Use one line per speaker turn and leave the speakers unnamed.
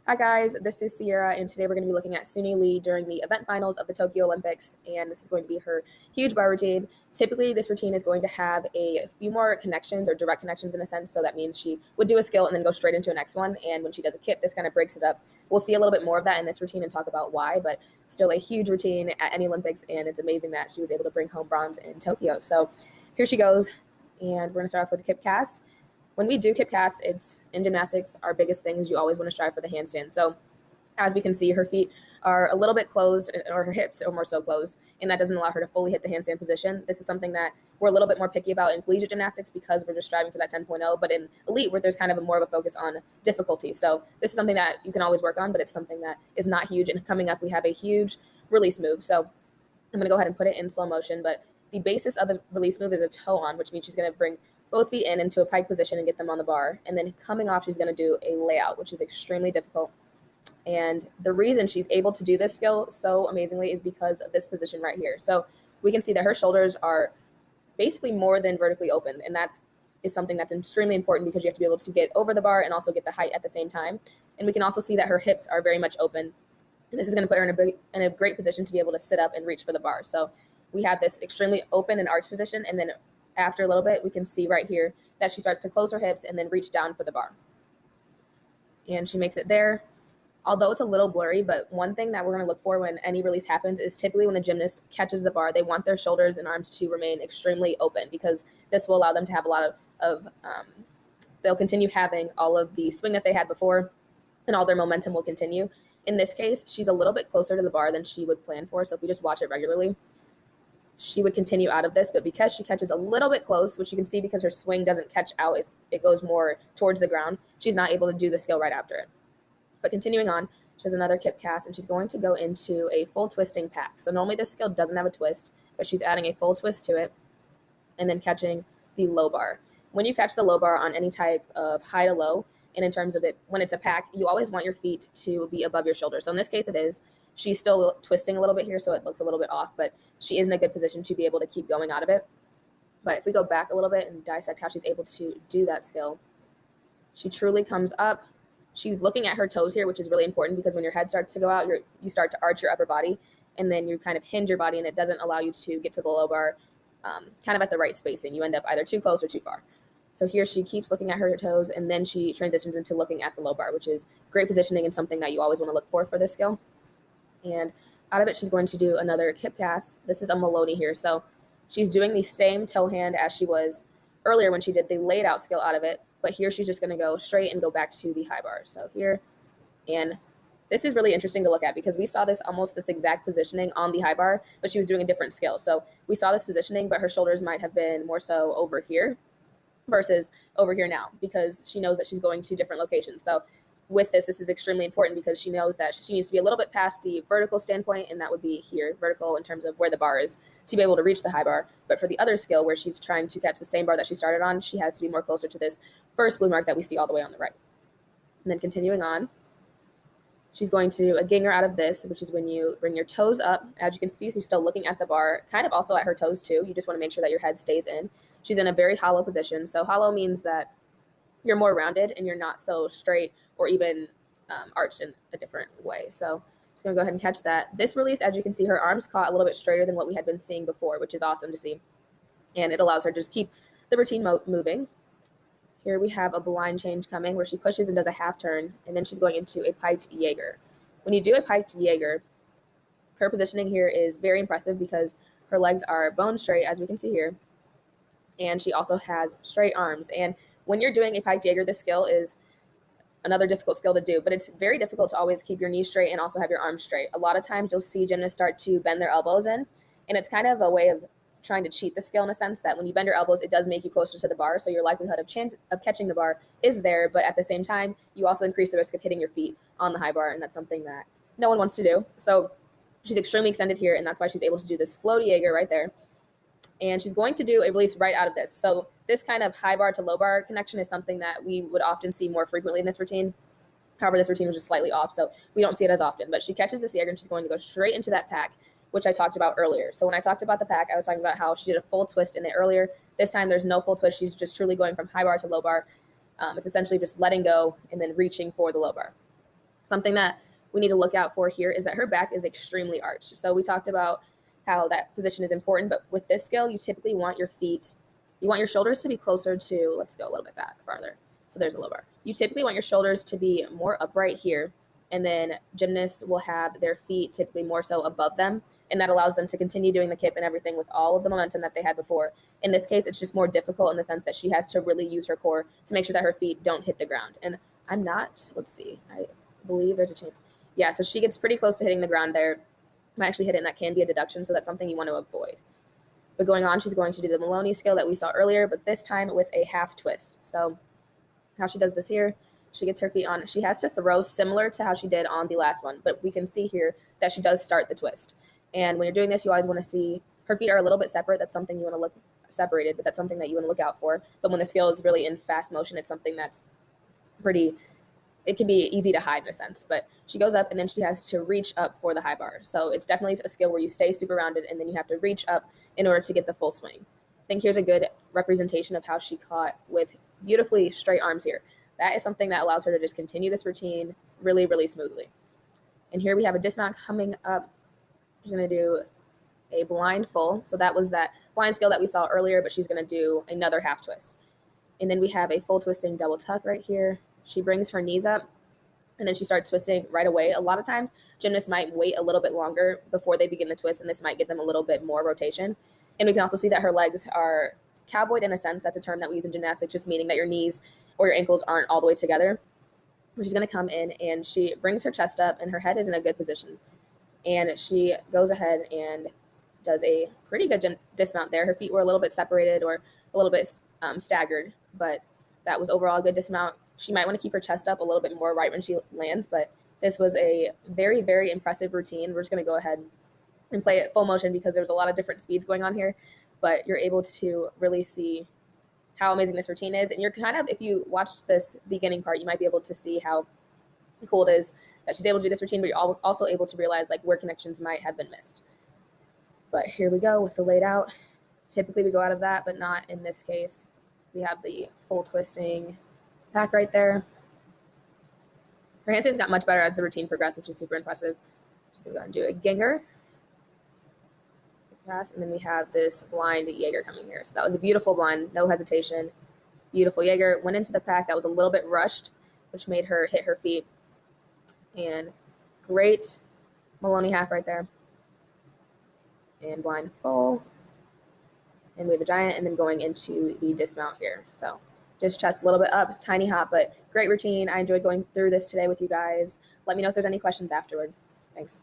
Hi guys, this is Sierra, and today we're going to be looking at Suni Lee during the event finals of the Tokyo Olympics, and this is going to be her huge bar routine. Typically, this routine is going to have a few more connections or direct connections in a sense, so that means she would do a skill and then go straight into the next one, and when she does a kip, this kind of breaks it up. We'll see a little bit more of that in this routine and talk about why, but still a huge routine at any Olympics, and it's amazing that she was able to bring home bronze in Tokyo. So here she goes, and we're going to start off with the Kipcast. When we do Kipcast, it's in gymnastics, our biggest thing is you always want to strive for the handstand. So as we can see, her feet are a little bit closed, or her hips are more so closed, and that doesn't allow her to fully hit the handstand position. This is something that we're a little bit more picky about in collegiate gymnastics because we're just striving for that 10.0, but in elite, where there's kind of more of a focus on difficulty. So this is something that you can always work on, but it's something that is not huge. And coming up, we have a huge release move. So I'm going to go ahead and put it in slow motion, but the basis of the release move is a toe on, which means she's going to bring both feet in into a pike position and get them on the bar. And then coming off, she's going to do a layout, which is extremely difficult. And the reason she's able to do this skill so amazingly is because of this position right here. So we can see that her shoulders are basically more than vertically open. And that is something that's extremely important because you have to be able to get over the bar and also get the height at the same time. And we can also see that her hips are very much open. And this is going to put her in a great position to be able to sit up and reach for the bar. So we have this extremely open and arched position, and then after a little bit, we can see right here that she starts to close her hips and then reach down for the bar. And she makes it there. Although it's a little blurry, but one thing that we're going to look for when any release happens is typically when the gymnast catches the bar, they want their shoulders and arms to remain extremely open because this will allow them to have a lot of they'll continue having all of the swing that they had before, and all their momentum will continue. In this case, she's a little bit closer to the bar than she would plan for, so if we just watch it regularly, she would continue out of this, but because she catches a little bit close, which you can see because her swing doesn't catch out, it goes more towards the ground, she's not able to do the skill right after it. But continuing on, she has another kip cast, and she's going to go into a full twisting pack. So normally this skill doesn't have a twist, but she's adding a full twist to it, and then catching the low bar. When you catch the low bar on any type of high to low, and in terms of it, when it's a pack, you always want your feet to be above your shoulder. So in this case, it is. She's still twisting a little bit here, so it looks a little bit off, but she is in a good position to be able to keep going out of it. But if we go back a little bit and dissect how she's able to do that skill, she truly comes up. She's looking at her toes here, which is really important because when your head starts to go out, you start to arch your upper body, and then you kind of hinge your body, and it doesn't allow you to get to the low bar kind of at the right spacing. You end up either too close or too far. So here she keeps looking at her toes, and then she transitions into looking at the low bar, which is great positioning and something that you always want to look for this skill. And out of it, she's going to do another kip cast. This is a Maloney here. So she's doing the same toe hand as she was earlier when she did the laid out skill out of it. But here she's just going to go straight and go back to the high bar. So here, and this is really interesting to look at because we saw this exact positioning on the high bar, but she was doing a different skill. So we saw this positioning, but her shoulders might have been more so over here versus over here now because she knows that she's going to different locations. So with this is extremely important because she knows that she needs to be a little bit past the vertical standpoint, and that would be here, vertical in terms of where the bar is, to be able to reach the high bar. But for the other skill where she's trying to catch the same bar that she started on, she has to be more closer to this first blue mark that we see all the way on the right. And then continuing on, she's going to do a ginger out of this, which is when you bring your toes up. As you can see, she's still looking at the bar, kind of also at her toes too. You just want to make sure that your head stays in. She's in a very hollow position. So hollow means that you're more rounded and you're not so straight or even arched in a different way. So I'm just going to go ahead and catch that. This release, as you can see, her arms caught a little bit straighter than what we had been seeing before, which is awesome to see. And it allows her to just keep the routine moving. Here we have a blind change coming where she pushes and does a half turn, and then she's going into a piked Jaeger. When you do a piked Jaeger, her positioning here is very impressive because her legs are bone straight, as we can see here, and she also has straight arms. And when you're doing a piked Jaeger, this skill is another difficult skill to do, but it's very difficult to always keep your knees straight and also have your arms straight. A lot of times you'll see gymnasts start to bend their elbows in, and it's kind of a way of trying to cheat the skill in a sense that when you bend your elbows, it does make you closer to the bar, so your likelihood of catching the bar is there, but at the same time, you also increase the risk of hitting your feet on the high bar, and that's something that no one wants to do. So she's extremely extended here, and that's why she's able to do this float Jaeger right there. And she's going to do a release right out of this. So this kind of high bar to low bar connection is something that we would often see more frequently in this routine. However, this routine was just slightly off, so we don't see it as often. But she catches this Jaeger, and she's going to go straight into that pack, which I talked about earlier. So when I talked about the pack, I was talking about how she did a full twist in it earlier. This time there's no full twist. She's just truly going from high bar to low bar. It's essentially just letting go and then reaching for the low bar. Something that we need to look out for here is that her back is extremely arched. So we talked about how that position is important, but with this skill, you typically want your shoulders to be closer to, let's go a little bit back farther. So there's a low bar. You typically want your shoulders to be more upright here, and then gymnasts will have their feet typically more so above them, and that allows them to continue doing the kip and everything with all of the momentum that they had before. In this case, it's just more difficult in the sense that she has to really use her core to make sure that her feet don't hit the ground. And I'm not, let's see, I believe there's a chance. Yeah, so she gets pretty close to hitting the ground there. Might actually hit it, and that can be a deduction, so that's something you want to avoid. But going on, she's going to do the Maloney skill that we saw earlier, but this time with a half twist. So how she does this here, she gets her feet on. She has to throw similar to how she did on the last one, but we can see here that she does start the twist. And when you're doing this, you always want to see her feet are a little bit separate. That's something you want to look separated, but that's something that you want to look out for. But when the skill is really in fast motion, it's something that's it can be easy to hide in a sense. But she goes up and then she has to reach up for the high bar. So it's definitely a skill where you stay super rounded and then you have to reach up in order to get the full swing. I think here's a good representation of how she caught with beautifully straight arms here. That is something that allows her to just continue this routine really, really smoothly. And here we have a dismount coming up. She's going to do a blind full. So that was that blind skill that we saw earlier, but she's going to do another half twist. And then we have a full twisting double tuck right here. She brings her knees up and then she starts twisting right away. A lot of times gymnasts might wait a little bit longer before they begin the twist, and this might give them a little bit more rotation. And we can also see that her legs are cowboyed in a sense. That's a term that we use in gymnastics, just meaning that your knees or your ankles aren't all the way together. She's going to come in and she brings her chest up and her head is in a good position. And she goes ahead and does a pretty good dismount there. Her feet were a little bit separated or a little bit staggered, but that was overall a good dismount. She might want to keep her chest up a little bit more right when she lands, but this was a very, very impressive routine. We're just going to go ahead and play it full motion because there's a lot of different speeds going on here, but you're able to really see how amazing this routine is. And you're kind of, if you watch this beginning part, you might be able to see how cool it is that she's able to do this routine, but you're also able to realize like where connections might have been missed. But here we go with the laid out. Typically we go out of that, but not in this case. We have the full twisting back right there. Her handstands got much better as the routine progressed, which is super impressive. Just gonna go and do a Ginger. Pass, and then we have this blind Jaeger coming here. So that was a beautiful blind, no hesitation. Beautiful Jaeger. Went into the pack. That was a little bit rushed, which made her hit her feet. And great Maloney half right there. And blind full. And we have a giant, and then going into the dismount here. So just chest a little bit up, tiny hop, but great routine. I enjoyed going through this today with you guys. Let me know if there's any questions afterward. Thanks.